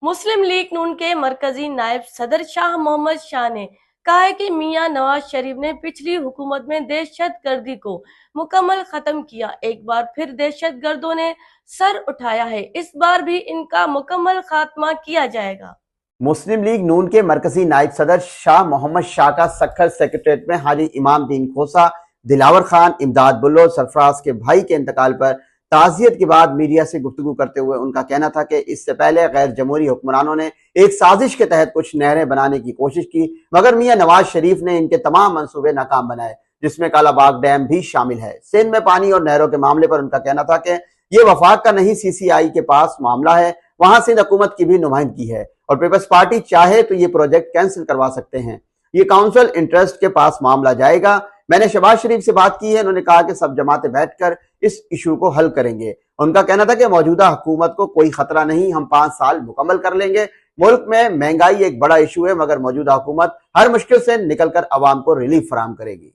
मुस्लिम league नून के मरकजी नायब सदर शाह मोहम्मद शाह ने कहा है कि मियां नवाज शरीफ ने पिछली हुकूमत में दहशतगर्दी को मुकम्मल खत्म किया। एक बार फिर दहशतगर्दों ने सर उठाया है, इस बार भी इनका मुकम्मल खात्मा किया जाएगा। मुस्लिम लीग नून के मरकजी नायब सदर शाह मोहम्मद शाह का सक्खर सेक्रेटरीट में हाजी इमाम दीन खोसा, दिलावर खान, इमदाद बुल्लो, सरफराज के भाई के इंतकाल पर ताज़ियत के बाद मीडिया से गुफ्तगू करते हुए उनका कहना था कि इससे पहले गैर जमहूरी हुक्मरानों ने एक साजिश के तहत कुछ नहरें बनाने की कोशिश की, मगर मियां नवाज शरीफ ने इनके तमाम मंसूबे नाकाम बनाए, जिसमें कालाबाग डैम भी शामिल है। सिंध में पानी और नहरों के मामले पर उनका कहना था कि यह वफाक का नहीं, CCI के पास मामला है, वहां सिंध हुकूमत की भी नुमाइंदगी है और पीपल्स पार्टी चाहे तो ये प्रोजेक्ट कैंसिल करवा सकते हैं। ये काउंसिल इंटरेस्ट के पास मामला जाएगा। मैंने शहबाज शरीफ से बात की है, उन्होंने कहा कि सब जमातें बैठकर इस इशू को हल करेंगे। उनका कहना था कि मौजूदा हुकूमत को कोई खतरा नहीं, हम 5 साल मुकम्मल कर लेंगे। मुल्क में महंगाई एक बड़ा इशू है, मगर मौजूदा हुकूमत हर मुश्किल से निकलकर अवाम को रिलीफ फराहम करेगी।